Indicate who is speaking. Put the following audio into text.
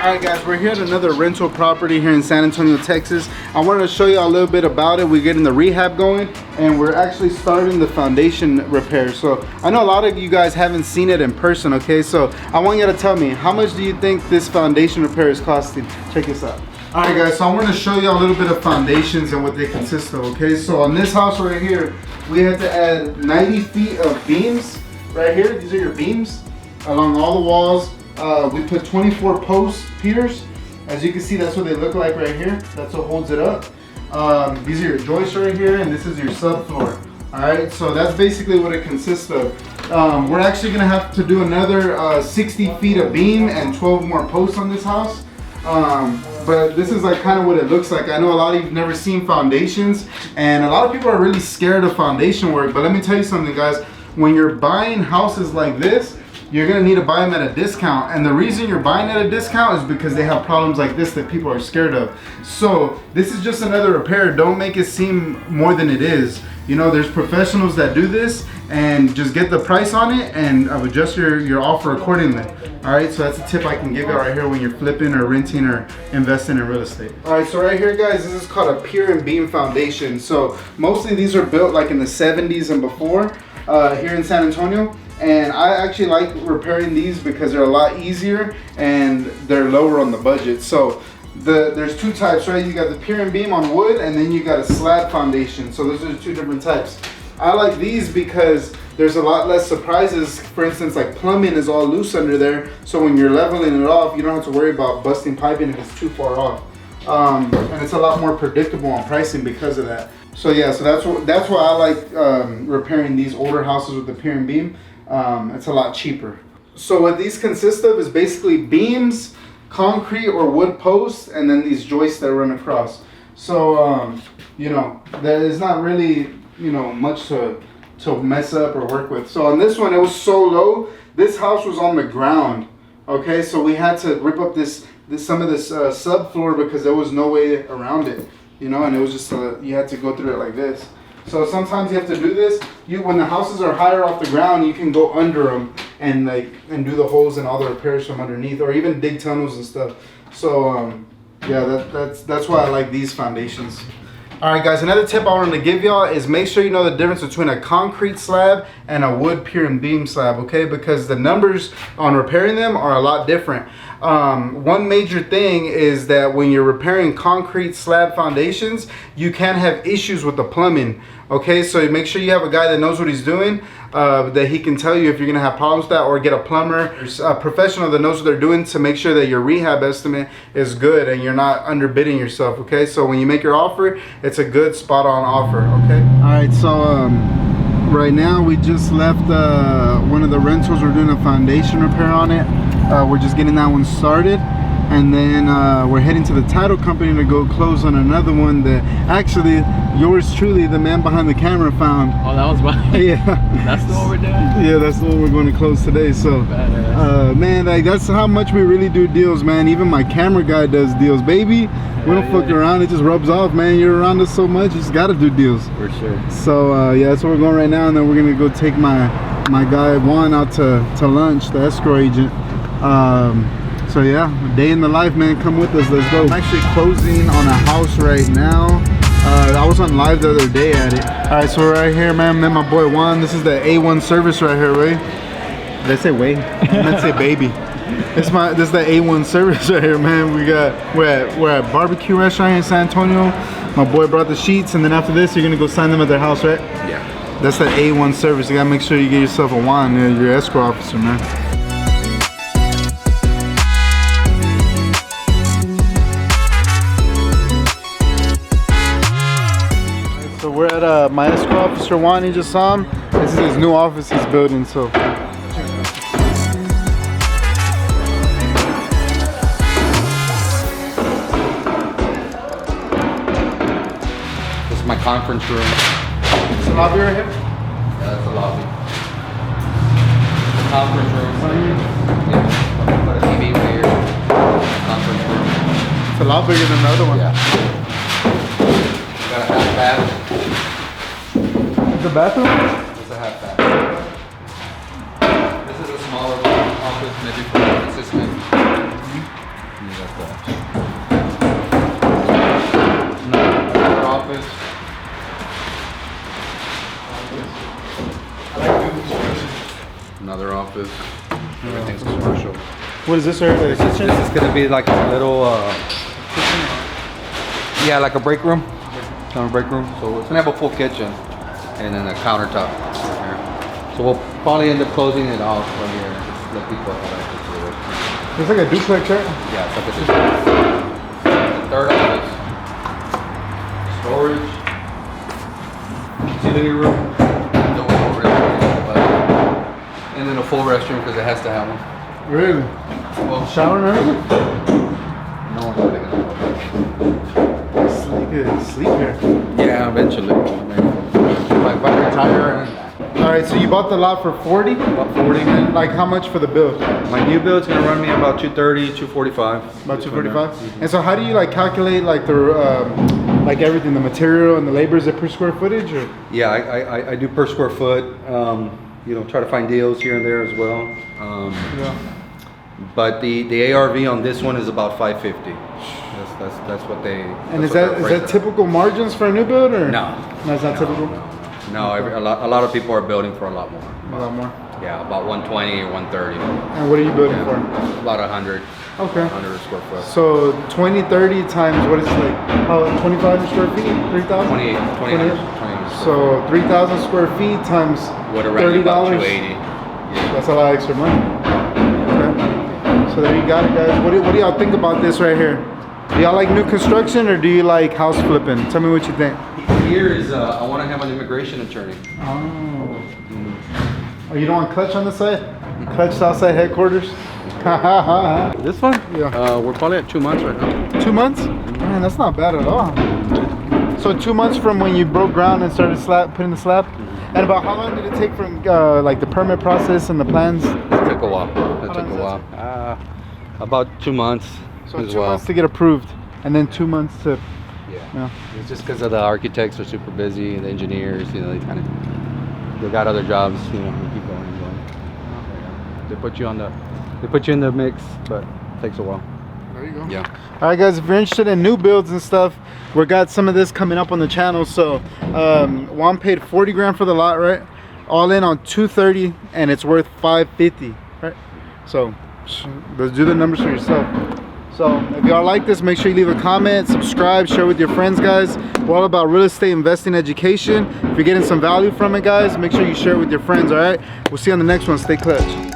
Speaker 1: Alright guys, we're here at another rental property here in San Antonio, Texas. I wanted to show you a little bit about it. We're getting the rehab going and we're actually starting the foundation repair. So I know a lot of you guys haven't seen it in person, okay? So I want you to tell me, how much do you think this foundation repair is costing? Check this out. Alright guys, so I want to show you a little bit of foundations and what they consist of, okay? So on this house right here, we had to add 90 feet of beams right here. These are your beams along all the walls. We put 24 post piers. As you can see, that's what they look like right here. That's what holds it up. These are your joists right here, and this is your subfloor. All right, so that's basically what it consists of. We're actually gonna have to do another 60 feet of beam and 12 more posts on this house. But this is like kind of what it looks like. I know a lot of you have never seen foundations, and a lot of people are really scared of foundation work. But let me tell you something, guys. When you're buying houses like this, you're gonna need to buy them at a discount. And the reason you're buying at a discount is because they have problems like this that people are scared of. So this is just another repair. Don't make it seem more than it is. You know, there's professionals that do this, and just get the price on it and adjust your offer accordingly. All right, so that's a tip I can give you right here when you're flipping or renting or investing in real estate. All right, so right here, guys, this is called a pier and beam foundation. So mostly these are built like in the 70s and before here in San Antonio. And I actually like repairing these because they're a lot easier and they're lower on the budget. So there's two types, right? You got the pier and beam on wood, and then you got a slab foundation. So those are two different types. I like these because there's a lot less surprises. For instance, like plumbing is all loose under there. So when you're leveling it off, you don't have to worry about busting piping if it's too far off. And it's a lot more predictable on pricing because of that. So yeah, so that's why I like repairing these older houses with the pier and beam. It's a lot cheaper. So what these consist of is basically beams, concrete or wood posts, and then these joists that run across. So you know, there is not really, you know, much to mess up or work with. So on this one, it was so low. This house was on the ground. Okay, so we had to rip up some of this subfloor because there was no way around it. You know, and it was just you had to go through it like this. So sometimes you have to do this. When the houses are higher off the ground, you can go under them and do the holes and all the repairs from underneath, or even dig tunnels and stuff. So yeah, that's why I like these foundations. All right, guys, another tip I wanted to give y'all is make sure you know the difference between a concrete slab and a wood pier and beam slab, okay? Because the numbers on repairing them are a lot different. One major thing is that when you're repairing concrete slab foundations, you can have issues with the plumbing, okay? So make sure you have a guy that knows what he's doing, that he can tell you if you're gonna have problems with that, or get a plumber, a professional that knows what they're doing to make sure that your rehab estimate is good and you're not underbidding yourself, okay? So when you make your offer, it's a good spot on offer, okay? All right, so right now we just left one of the rentals. We're doing a foundation repair on it. We're just getting that one started, and then we're heading to the title company to go close on another one that actually yours truly, the man behind the camera, found.
Speaker 2: Oh, that was mine.
Speaker 1: Yeah,
Speaker 2: that's the one we're doing.
Speaker 1: Yeah, that's the one we're going to close today. So man, like, that's how much we really do deals, man. Even my camera guy does deals, baby. We don't fuck around. It just rubs off, man. You're around us so much, you just gotta do deals.
Speaker 2: For sure.
Speaker 1: So yeah, that's where we're going right now, and then we're gonna go take my guy Juan out to lunch, the escrow agent. So yeah, day in the life, man. Come with us, let's go. I'm actually closing on a house right now. I was on live the other day at it. All right, so we're right here, man. Met my boy Juan. This is the A1 service right here, right? Did I say way? I meant to say baby. This is the A1 service right here, man. We're at barbecue restaurant here in San Antonio. My boy brought the sheets, and then after this, you're gonna go sign them at their house, right?
Speaker 2: Yeah.
Speaker 1: That's the A1 service. You gotta make sure you get yourself a Juan, your escrow officer, man. So we're at my escrow officer Juan. You just saw him. This is his new office he's building. So.
Speaker 2: My conference room.
Speaker 1: It's a lobby right here?
Speaker 2: Yeah, that's a lobby. The conference room. Yeah. Put a TV over here. Conference room.
Speaker 1: It's a lot bigger than the other one.
Speaker 2: Yeah. Got a half bath.
Speaker 1: It's a bathroom?
Speaker 2: It's a half bath. This is a smaller office, maybe for an assistant. And you got another office. Another office. Everything's commercial.
Speaker 1: What is this, sir? The kitchen?
Speaker 2: This is gonna be like a little, yeah, like a break room. Kind of break room. So it's gonna have a full kitchen and then a countertop right here. So we'll probably end up closing it off from here. Just let people have access to it.
Speaker 1: It's like a duplex, right?
Speaker 2: Yeah, it's like a third office. Storage. Utility room. No over there, and then a full restroom because it has to have one.
Speaker 1: Really?
Speaker 2: Well,
Speaker 1: Shower and everything?
Speaker 2: no one's really gonna.
Speaker 1: You could sleep here.
Speaker 2: Yeah, eventually. Like if I retire and
Speaker 1: All right, so you bought the lot for 40?
Speaker 2: about 40,
Speaker 1: And like how much for the build?
Speaker 2: my new build's gonna run me about 230, 245.
Speaker 1: About 245. And so how do you like calculate like the like everything, the material and the labor? Is it per square footage or?
Speaker 2: Yeah, I do per square foot. You know, try to find deals here and there as well.
Speaker 1: Yeah.
Speaker 2: But the ARV on this one is about 550. That's what they.
Speaker 1: And
Speaker 2: that's
Speaker 1: is
Speaker 2: what
Speaker 1: that
Speaker 2: they're
Speaker 1: typical margins for a new build or?
Speaker 2: No.
Speaker 1: No, it's not typical.
Speaker 2: No, a lot of people are building for a lot more.
Speaker 1: A lot more.
Speaker 2: Yeah, about 120 or 130.
Speaker 1: And what are you building
Speaker 2: Yeah,
Speaker 1: for?
Speaker 2: about 100.
Speaker 1: Okay.
Speaker 2: 100 square foot.
Speaker 1: So 20, 30 times what is it like? How 2,500 square feet? 3,000?
Speaker 2: 28.
Speaker 1: 28. So 3,000 square feet times
Speaker 2: Would have run you about
Speaker 1: $30.
Speaker 2: 280.
Speaker 1: That's a lot of extra money. Okay. So there you got it, guys. What do y'all think about this right here? Do y'all like new construction or do you like house flipping? Tell me what you think.
Speaker 2: Here is I want to have an immigration attorney.
Speaker 1: Oh. Oh, you don't want Clutch on the side? Clutch Southside headquarters?
Speaker 2: This one?
Speaker 1: Yeah.
Speaker 2: We're probably at 2 months right now.
Speaker 1: 2 months? Man, that's not bad at all. So 2 months from when you broke ground and started putting the slab? And about how long did it take from like the permit process and the plans?
Speaker 2: It took a while. About 2 months.
Speaker 1: So
Speaker 2: as
Speaker 1: 2
Speaker 2: well.
Speaker 1: months to get approved and then 2 months to...
Speaker 2: Yeah. It's just because of the architects are super busy and the engineers, you know, they got other jobs, you know, they keep going and going. They put you in the mix, but it takes a while.
Speaker 1: There you go.
Speaker 2: Yeah.
Speaker 1: All right, guys, if you're interested in new builds and stuff, we got some of this coming up on the channel. So Juan paid 40 grand for the lot, right? All in on 230 and it's worth 550, right? So let's do the numbers for yourself. So if y'all like this, make sure you leave a comment, subscribe, share with your friends, guys. We're all about real estate investing education. If you're getting some value from it, guys, make sure you share it with your friends. All right, we'll see you on the next one. Stay clutch.